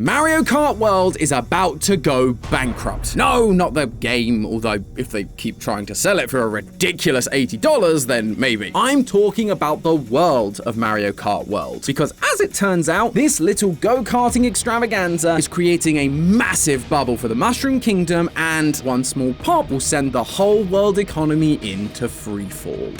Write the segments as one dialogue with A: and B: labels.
A: Mario Kart World is about to go bankrupt. No, not the game, although if they keep trying to sell it for a ridiculous $80, then maybe. I'm talking about the world of Mario Kart World, because as it turns out, this little go-karting extravaganza is creating a massive bubble for the Mushroom Kingdom, and one small pop will send the whole world economy into freefall.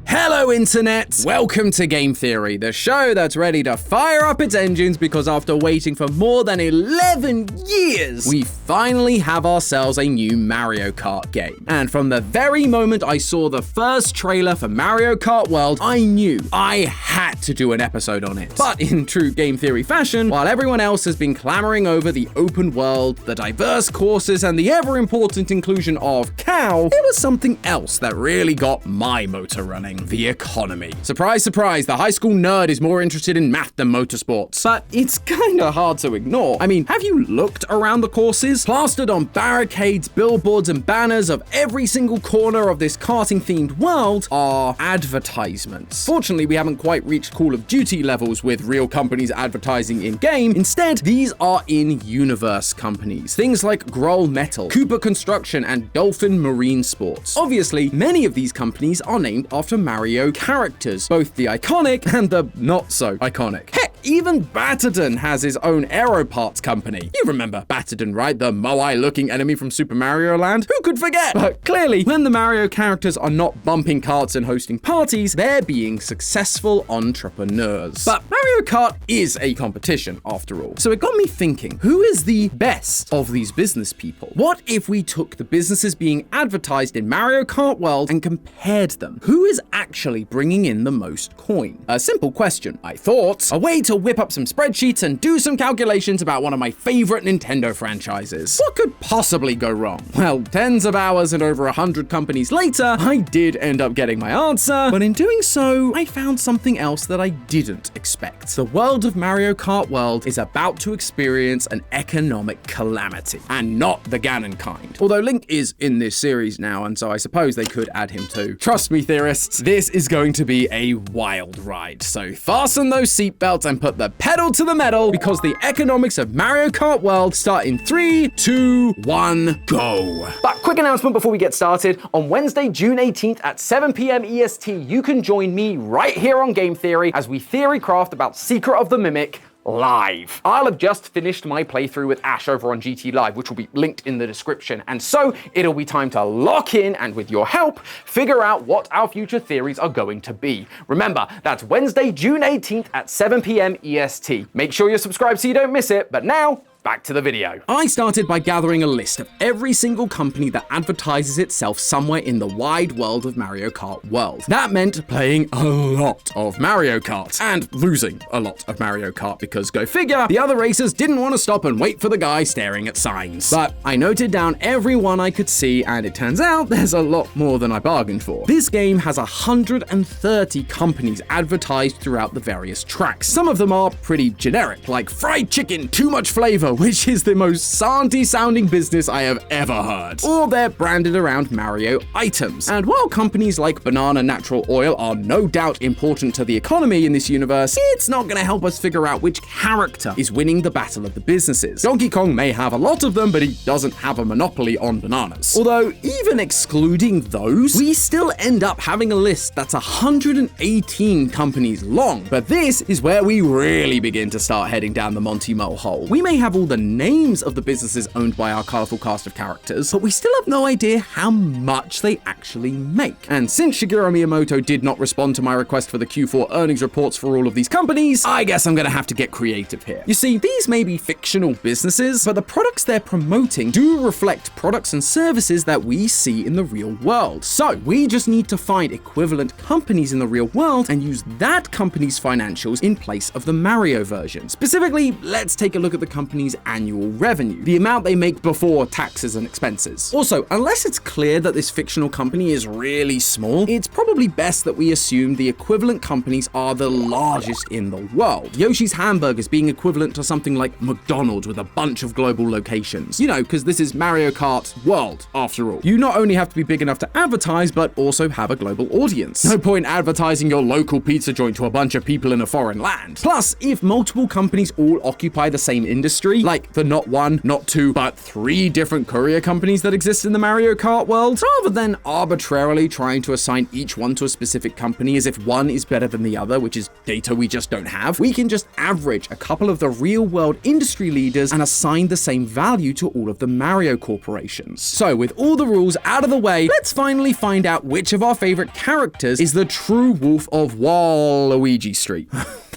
A: Hello Internet! Welcome to Game Theory, the show that's ready to fire up its engines because after waiting for more than 11 years, we finally have ourselves a new Mario Kart game. And from the very moment I saw the first trailer for Mario Kart World, I knew I had to do an episode on it. But in true Game Theory fashion, while everyone else has been clamoring over the open world, the diverse courses, and the ever-important inclusion of cow, there was something else that really got my motor running. The economy. Surprise, surprise, the high school nerd is more interested in math than motorsports. But it's kinda hard to ignore. I mean, have you looked around the courses? Plastered on barricades, billboards, and banners of every single corner of this karting-themed world are advertisements. Fortunately, we haven't quite reached Call of Duty levels with real companies advertising in-game. Instead, these are in-universe companies. Things like Grohl Metal, Cooper Construction, and Dolphin Marine Sports. Obviously, many of these companies are named after Mario characters, both the iconic and the not-so-iconic. Heck, even Batterton has his own aero parts company. You remember Batterton, right? The Moai-looking enemy from Super Mario Land? Who could forget? But clearly, when the Mario characters are not bumping carts and hosting parties, they're being successful entrepreneurs. But Mario Kart is a competition, after all. So it got me thinking, who is the best of these business people? What if we took the businesses being advertised in Mario Kart World and compared them? Who is actually bringing in the most coin? A simple question, I thought. A way to whip up some spreadsheets and do some calculations about one of my favorite Nintendo franchises. What could possibly go wrong? Well, tens of hours and over 100 companies later, I did end up getting my answer, but in doing so, I found something else that I didn't expect. The world of Mario Kart World is about to experience an economic calamity, and not the Ganon kind. Although Link is in this series now, and so I suppose they could add him too. Trust me, theorists, this is going to be a wild ride. So fasten those seatbelts and put the pedal to the metal, because the economics of Mario Kart World start in 3, 2, 1, go. But quick announcement before we get started. On Wednesday, June 18th at 7 p.m. EST, you can join me right here on Game Theory as we theory craft about Secret of the Mimic live. I'll have just finished my playthrough with Ash over on GT Live, which will be linked in the description, and so it'll be time to lock in and, with your help, figure out what our future theories are going to be. Remember, that's Wednesday, June 18th at 7 p.m. EST. Make sure you're subscribed so you don't miss it, but now, back to the video. I started by gathering a list of every single company that advertises itself somewhere in the wide world of Mario Kart World. That meant playing a lot of Mario Kart and losing a lot of Mario Kart because, go figure, the other racers didn't want to stop and wait for the guy staring at signs. But I noted down every one I could see, and it turns out there's a lot more than I bargained for. This game has 130 companies advertised throughout the various tracks. Some of them are pretty generic, like fried chicken, too much flavor, which is the most Santy sounding business I have ever heard. Or they're branded around Mario items. And while companies like Banana Natural Oil are no doubt important to the economy in this universe, it's not going to help us figure out which character is winning the battle of the businesses. Donkey Kong may have a lot of them, but he doesn't have a monopoly on bananas. Although, even excluding those, we still end up having a list that's 118 companies long. But this is where we really begin to start heading down the Monty Mole hole. We may have all the names of the businesses owned by our colorful cast of characters, but we still have no idea how much they actually make. And since Shigeru Miyamoto did not respond to my request for the Q4 earnings reports for all of these companies, I guess I'm gonna have to get creative here. You see, these may be fictional businesses, but the products they're promoting do reflect products and services that we see in the real world. So we just need to find equivalent companies in the real world and use that company's financials in place of the Mario version. Specifically, let's take a look at the companies company's annual revenue, the amount they make before taxes and expenses. Also, unless it's clear that this fictional company is really small, it's probably best that we assume the equivalent companies are the largest in the world. Yoshi's Hamburgers being equivalent to something like McDonald's with a bunch of global locations. You know, because this is Mario Kart World, after all. You not only have to be big enough to advertise, but also have a global audience. No point advertising your local pizza joint to a bunch of people in a foreign land. Plus, if multiple companies all occupy the same industry, like the not one, not two, but 3 different courier companies that exist in the Mario Kart world, rather than arbitrarily trying to assign each one to a specific company as if one is better than the other, which is data we just don't have, we can just average a couple of the real-world industry leaders and assign the same value to all of the Mario corporations. So, with all the rules out of the way, let's finally find out which of our favorite characters is the true wolf of Waluigi Street.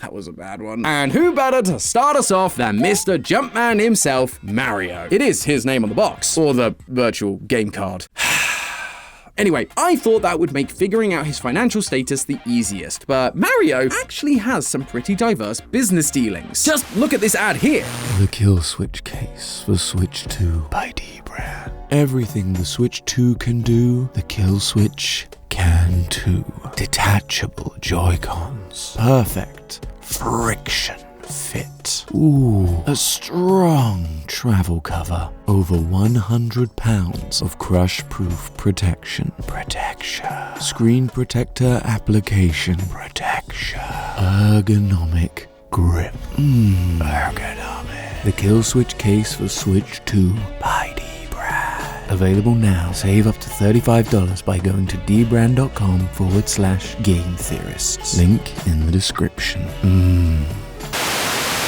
A: That was a bad one. And who better to start us off than Mr. Jumpman himself, Mario. It is his name on the box, or the virtual game card. Anyway, I thought that would make figuring out his financial status the easiest, but Mario actually has some pretty diverse business dealings. Just look at this ad here.
B: The kill switch case for Switch 2 by D-Brand. Everything the Switch 2 can do, the kill switch can too. Detachable Joy-Cons. Perfect friction fit. Ooh, a strong travel cover. Over 100 pounds of crush-proof protection. Screen protector application. Ergonomic grip. Ergonomic. The kill switch case for Switch 2 by D-Brand. Available now. Save up to $35 by going to dbrand.com/game theorists. Link in the description.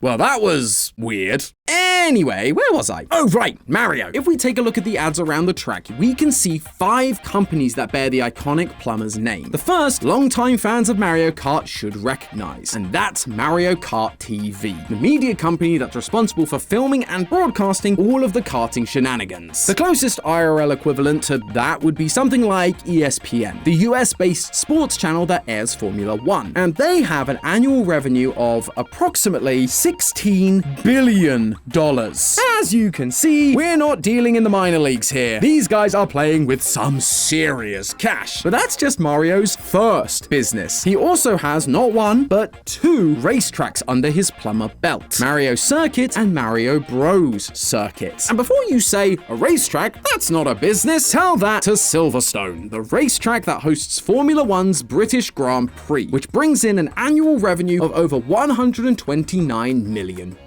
A: Well, that was weird. Anyway, where was I? Oh, right, Mario. If we take a look at the ads around the track, we can see 5 companies that bear the iconic plumber's name. The first, longtime fans of Mario Kart should recognize, and that's Mario Kart TV, the media company that's responsible for filming and broadcasting all of the karting shenanigans. The closest IRL equivalent to that would be something like ESPN, the US-based sports channel that airs Formula 1, and they have an annual revenue of approximately $16 billion. As you can see, we're not dealing in the minor leagues here. These guys are playing with some serious cash. But that's just Mario's first business. He also has not 1, but 2 racetracks under his plumber belt. Mario Circuit and Mario Bros Circuit. And before you say, a racetrack, that's not a business, tell that to Silverstone, the racetrack that hosts Formula 1's British Grand Prix, which brings in an annual revenue of over $129 million.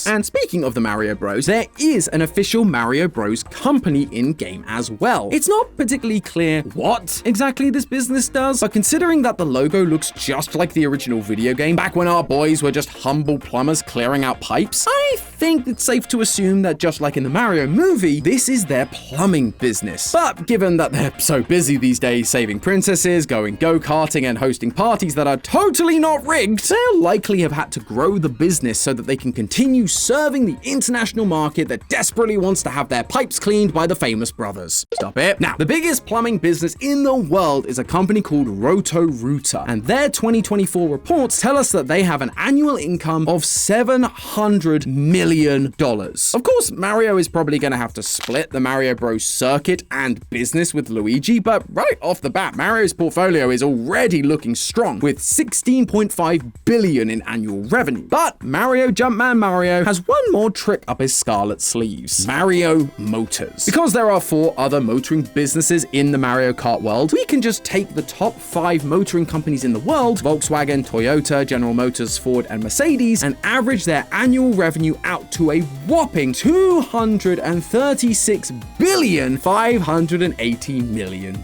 A: And speaking of the Mario Bros, there is an official Mario Bros company in-game as well. It's not particularly clear what exactly this business does, but considering that the logo looks just like the original video game, back when our boys were just humble plumbers clearing out pipes, I think it's safe to assume that just like in the Mario movie, this is their plumbing business. But given that they're so busy these days saving princesses, going go-karting, and hosting parties that are totally not rigged, they'll likely have had to grow the business so that they can continue serving the international market that desperately wants to have their pipes cleaned by the famous brothers. Stop it. Now, the biggest plumbing business in the world is a company called Roto-Rooter, and their 2024 reports tell us that they have an annual income of $700 million. Of course, Mario is probably going to have to split the Mario Bros circuit and business with Luigi, but right off the bat, Mario's portfolio is already looking strong, with $16.5 billion in annual revenue. But Mario Jumpman Mario has one more trick up his scarlet sleeves: Mario Motors. Because there are 4 other motoring businesses in the Mario Kart world, we can just take the top 5 motoring companies in the world, Volkswagen, Toyota, General Motors, Ford, and Mercedes, and average their annual revenue out to a whopping $236.580 billion,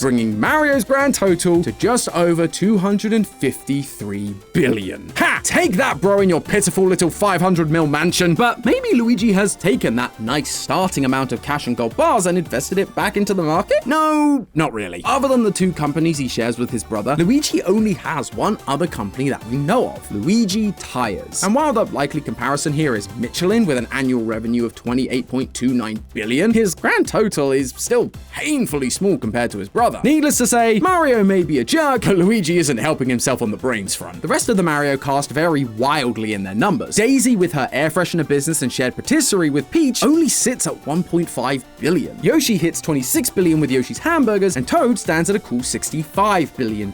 A: bringing Mario's grand total to just over $253 billion. Ha! Take that, bro, in your pitiful little 500 mil mansion. But maybe Luigi Luigi has taken that nice starting amount of cash and gold bars and invested it back into the market? No, not really. Other than the two companies he shares with his brother, Luigi only has one other company that we know of, Luigi Tires. And while the likely comparison here is Michelin with an annual revenue of 28.29 billion, his grand total is still painfully small compared to his brother. Needless to say, Mario may be a jerk, but Luigi isn't helping himself on the brains front. The rest of the Mario cast vary wildly in their numbers. Daisy, with her air freshener business and shared patisserie with Peach, only sits at 1.5 billion. Yoshi hits 26 billion with Yoshi's hamburgers, and Toad stands at a cool $65 billion.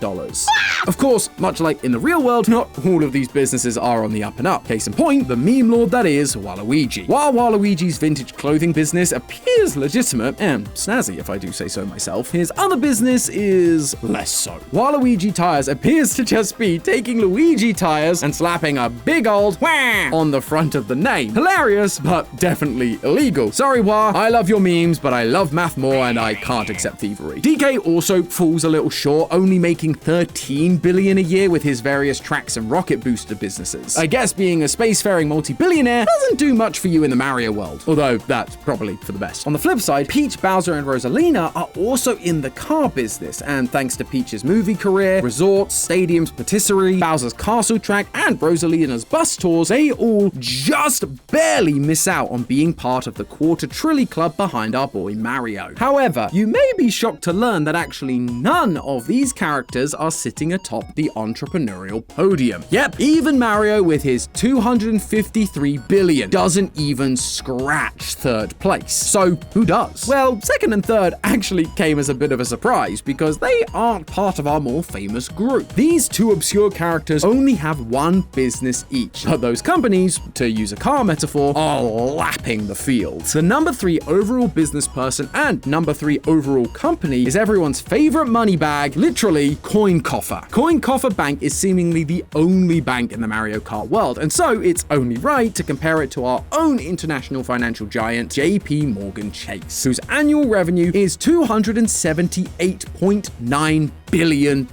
A: Of course, much like in the real world, not all of these businesses are on the up and up. Case in point, the meme lord that is Waluigi. While Waluigi's vintage clothing business appears legitimate and snazzy if I do say so myself, his other business is less so. Waluigi Tires appears to just be taking Luigi tires and slapping a big old wah on the front of the name. Hilarious, but definitely illegal. Sorry Wa, I love your memes, but I love math more and I can't accept thievery. DK also falls a little short, only making 13 billion a year with his various tracks and rocket booster businesses. I guess being a spacefaring multi-billionaire doesn't do much for you in the Mario world, although that's probably for the best. On the flip side, Peach, Bowser, and Rosalina are also in the car business, and thanks to Peach's movie career, resorts, stadiums, patisserie, Bowser's castle track, and Rosalina's bus tours, they all just barely miss out on being part of the quarter trilly club behind our boy Mario. However, you may be shocked to learn that actually none of these characters are sitting atop the entrepreneurial podium. Yep, even Mario with his 253 billion doesn't even scratch third place. So who does? Well, second and third actually came as a bit of a surprise because they aren't part of our more famous group. These two obscure characters only have one business each, but those companies, to use a car metaphor, are lapping the field. The number 3 overall business person and number 3 overall company is everyone's favorite money bag, literally Coin Coffer. Coin Coffer Bank is seemingly the only bank in the Mario Kart world, and so it's only right to compare it to our own international financial giant, JP Morgan Chase, whose annual revenue is $278.9 billion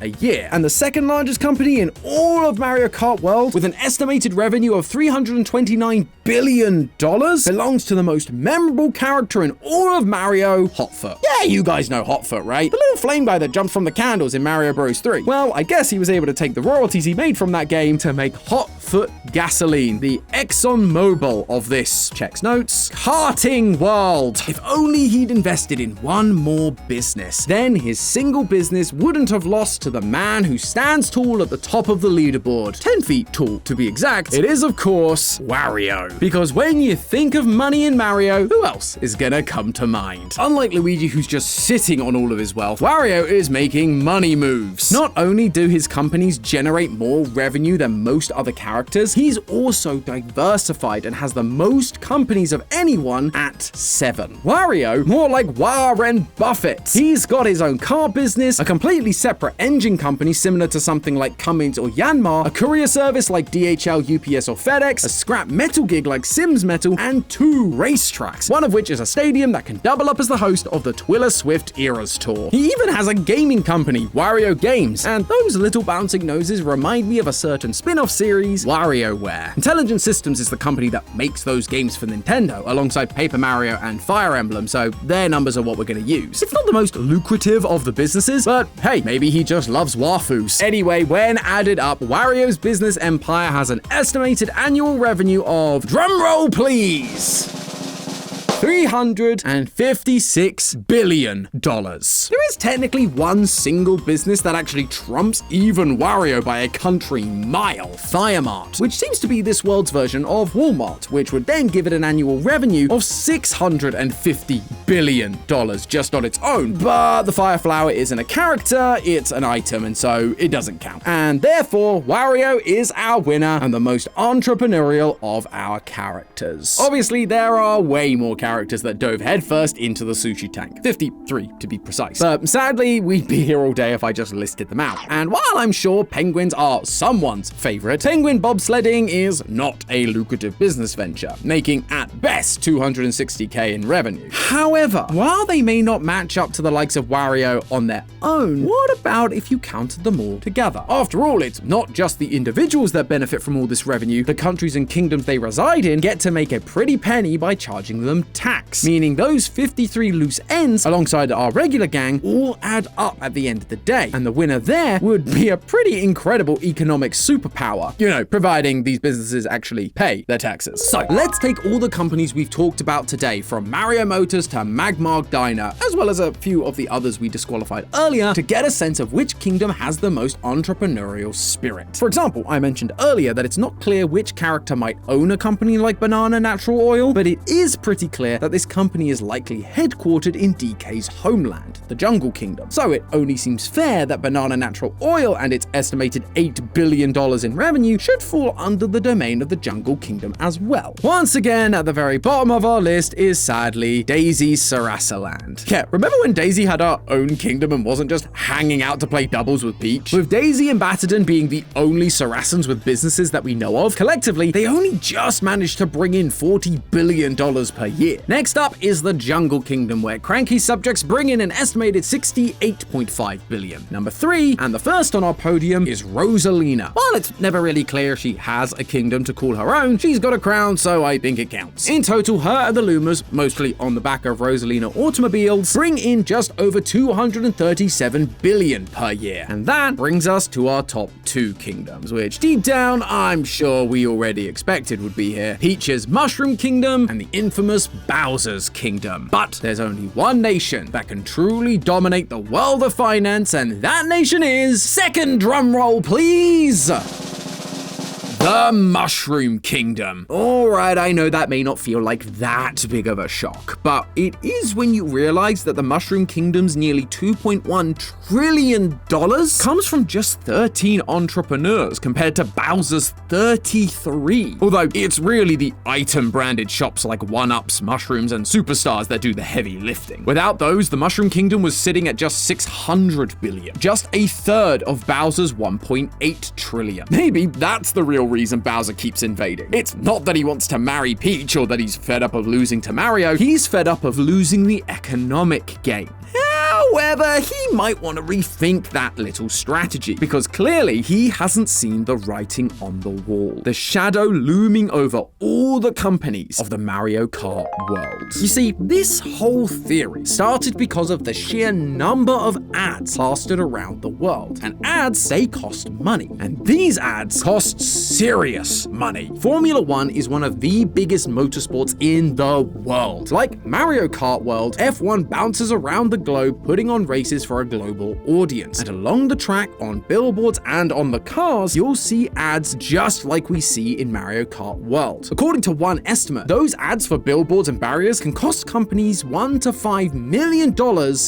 A: a year, and the second largest company in all of Mario Kart World, with an estimated revenue of $329 billion, belongs to the most memorable character in all of Mario, Hotfoot. Yeah, you guys know Hotfoot, right? The little flame guy that jumps from the candles in Mario Bros. 3. Well, I guess he was able to take the royalties he made from that game to make Hotfoot gasoline, the ExxonMobil of this, checks notes, karting world. If only he'd invested in one more business, then his single business wouldn't have lost to the man who stands tall at the top of the leaderboard. 10 feet tall, to be exact. It is, of course, Wario. Because when you think of money in Mario, who else is gonna come to mind? Unlike Luigi, who's just sitting on all of his wealth, Wario is making money moves. Not only do his companies generate more revenue than most other characters, he's also diversified and has the most companies of anyone at 7. Wario, more like Warren Buffett. He's got his own car business, a completely separate engine company similar to something like Cummins or Yanmar, a courier service like DHL, UPS, or FedEx, a scrap metal gig like Sims Metal, and 2 racetracks, one of which is a stadium that can double up as the host of the Twiller Swift Eras Tour. He even has a gaming company, Wario Games, and those little bouncing noses remind me of a certain spin-off series, WarioWare. Intelligent Systems is the company that makes those games for Nintendo, alongside Paper Mario and Fire Emblem, so their numbers are what we're going to use. It's not the most lucrative of the businesses, but hey, maybe he just loves Warfoos. Anyway, when added up, Wario's business empire has an estimated annual revenue of, drumroll please, $356 billion. There is technically one single business that actually trumps even Wario by a country mile, Firemart, which seems to be this world's version of Walmart, which would then give it an annual revenue of $650 billion just on its own. But the Fire Flower isn't a character, it's an item, and so it doesn't count. And therefore, Wario is our winner and the most entrepreneurial of our characters. Obviously, there are way more characters characters that dove headfirst into the sushi tank. 53 to be precise. But sadly, we'd be here all day if I just listed them out. And while I'm sure penguins are someone's favorite, penguin bobsledding is not a lucrative business venture, making at best 260k in revenue. However, while they may not match up to the likes of Wario on their own, what about if you counted them all together? After all, it's not just the individuals that benefit from all this revenue. The countries and kingdoms they reside in get to make a pretty penny by charging them tax, meaning those 53 loose ends alongside our regular gang all add up at the end of the day, and the winner there would be a pretty incredible economic superpower, providing these businesses actually pay their taxes. So let's take all the companies we've talked about today, from Mario Motors to Magmark Diner, as well as a few of the others we disqualified earlier, to get a sense of which kingdom has the most entrepreneurial spirit. For example, I mentioned earlier that it's not clear which character might own a company like Banana Natural Oil, but it is pretty clear that this company is likely headquartered in DK's homeland, the Jungle Kingdom. So it only seems fair that Banana Natural Oil and its estimated $8 billion in revenue should fall under the domain of the Jungle Kingdom as well. Once again, at the very bottom of our list is sadly Daisy's Sarasaland. Yeah, remember when Daisy had her own kingdom and wasn't just hanging out to play doubles with Peach? With Daisy and Batterton being the only Saracens with businesses that we know of, collectively, they only just managed to bring in $40 billion per year. Next up is the Jungle Kingdom, where cranky subjects bring in an estimated $68.5 billion. Number 3, and the first on our podium, is Rosalina. While it's never really clear she has a kingdom to call her own, she's got a crown, so I think it counts. In total, her and the Loomers, mostly on the back of Rosalina automobiles, bring in just over $237 billion per year. And that brings us to our top 2 kingdoms, which deep down, I'm sure we already expected would be here. Peach's Mushroom Kingdom and the infamous Bowser's Kingdom. But there's only one nation that can truly dominate the world of finance, and that nation is, second drum roll please, the Mushroom Kingdom. Alright, I know that may not feel like that big of a shock, but it is when you realize that the Mushroom Kingdom's nearly $2.1 trillion comes from just 13 entrepreneurs compared to Bowser's 33. Although it's really the item-branded shops like 1UPs, Mushrooms, and Superstars that do the heavy lifting. Without those, the Mushroom Kingdom was sitting at just $600 billion, just a third of Bowser's $1.8 trillion. Maybe that's the real reason Bowser keeps invading. It's not that he wants to marry Peach or that he's fed up of losing to Mario, he's fed up of losing the economic game. However, he might want to rethink that little strategy, because clearly he hasn't seen the writing on the wall. The shadow looming over all the companies of the Mario Kart world. You see, this whole theory started because of the sheer number of ads plastered around the world. And ads, they cost money. And these ads cost serious money. Formula 1 is one of the biggest motorsports in the world. Like Mario Kart World, F1 bounces around the globe putting on races for a global audience. And along the track, on billboards and on the cars, you'll see ads just like we see in Mario Kart World. According to one estimate, those ads for billboards and barriers can cost companies $1 to $5 million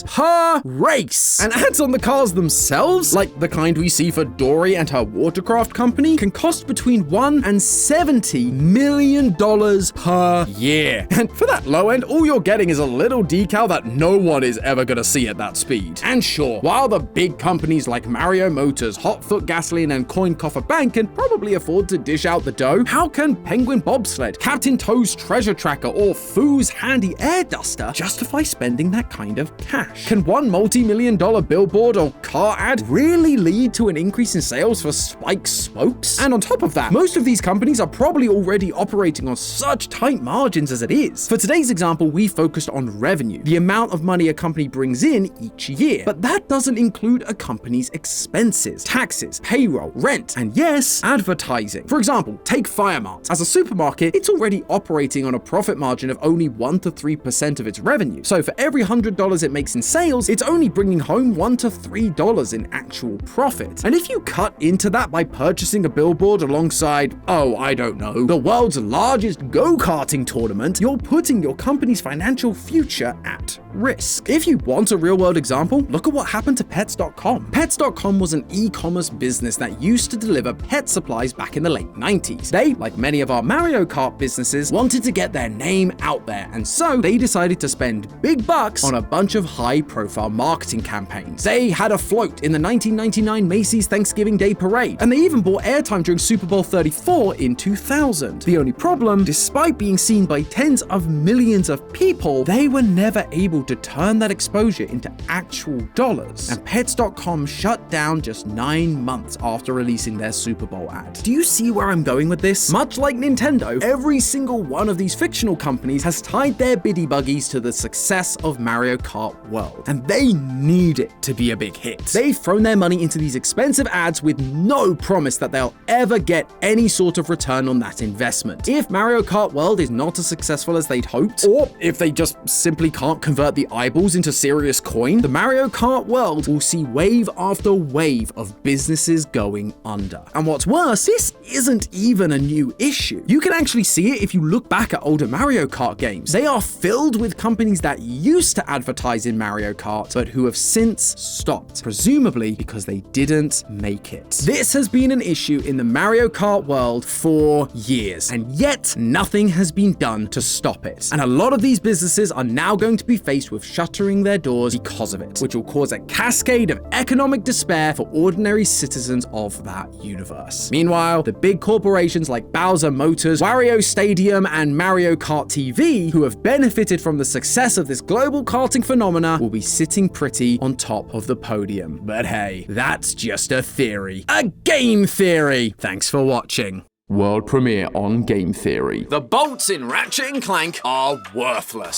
A: per race. And ads on the cars themselves, like the kind we see for Dory and her watercraft company, can cost between $1 and $70 million per year. And for that low end, all you're getting is a little decal that no one is ever gonna see at that speed. And sure, while the big companies like Mario Motors, Hotfoot Gasoline, and Coin Coffer Bank can probably afford to dish out the dough, how can Penguin Bobsled, Captain Toad's Treasure Tracker, or Foo's Handy Air Duster justify spending that kind of cash? Can one multi-million-dollar billboard or car ad really lead to an increase in sales for Spike's Smokes? And on top of that, most of these companies are probably already operating on such tight margins as it is. For today's example, we focused on revenue, the amount of money a company brings in each year. But that doesn't include a company's expenses, taxes, payroll, rent, and yes, advertising. For example, take Firemart. As a supermarket, it's already operating on a profit margin of only 1 to 3% of its revenue. So for every $100 it makes in sales, it's only bringing home $1 to $3 in actual profit. And if you cut into that by purchasing a billboard alongside, oh, I don't know, the world's largest go-karting tournament, you're putting your company's financial future at risk. If you want a real-world example, look at what happened to Pets.com. Pets.com was an e-commerce business that used to deliver pet supplies back in the late 90s. They, like many of our Mario Kart businesses, wanted to get their name out there, and so they decided to spend big bucks on a bunch of high-profile marketing campaigns. They had a float in the 1999 Macy's Thanksgiving Day Parade, and they even bought airtime during Super Bowl 34 in 2000. The only problem, despite being seen by tens of millions of people, they were never able to turn that exposure into actual dollars, and Pets.com shut down just 9 months after releasing their Super Bowl ad. Do you see where I'm going with this? Much like Nintendo, every single one of these fictional companies has tied their biddy buggies to the success of Mario Kart World, and they need it to be a big hit. They've thrown their money into these expensive ads with no promise that they'll ever get any sort of return on that investment. If Mario Kart World is not as successful as they'd hoped, or if they just simply can't convert the eyeballs into serious coin, the Mario Kart World will see wave after wave of businesses going under. And what's worse, this isn't even a new issue. You can actually see it if you look back at older Mario Kart games. They are filled with companies that used to advertise in Mario Kart, but who have since stopped, presumably because they didn't make it. This has been an issue in the Mario Kart world for years, and yet nothing has been done to stop it. And a lot of these businesses are now going to be faced with shuttering their doors because of it, which will cause a cascade of economic despair for ordinary citizens of that universe. Meanwhile, the big corporations like Bowser Motors, Wario Stadium, and Mario Kart TV, who have benefited from the success of this global karting phenomena, will be sitting pretty on top of the podium. But hey, that's just a theory. A game theory! Thanks for watching.
B: World premiere on Game Theory.
A: The bolts in Ratchet & Clank are worthless.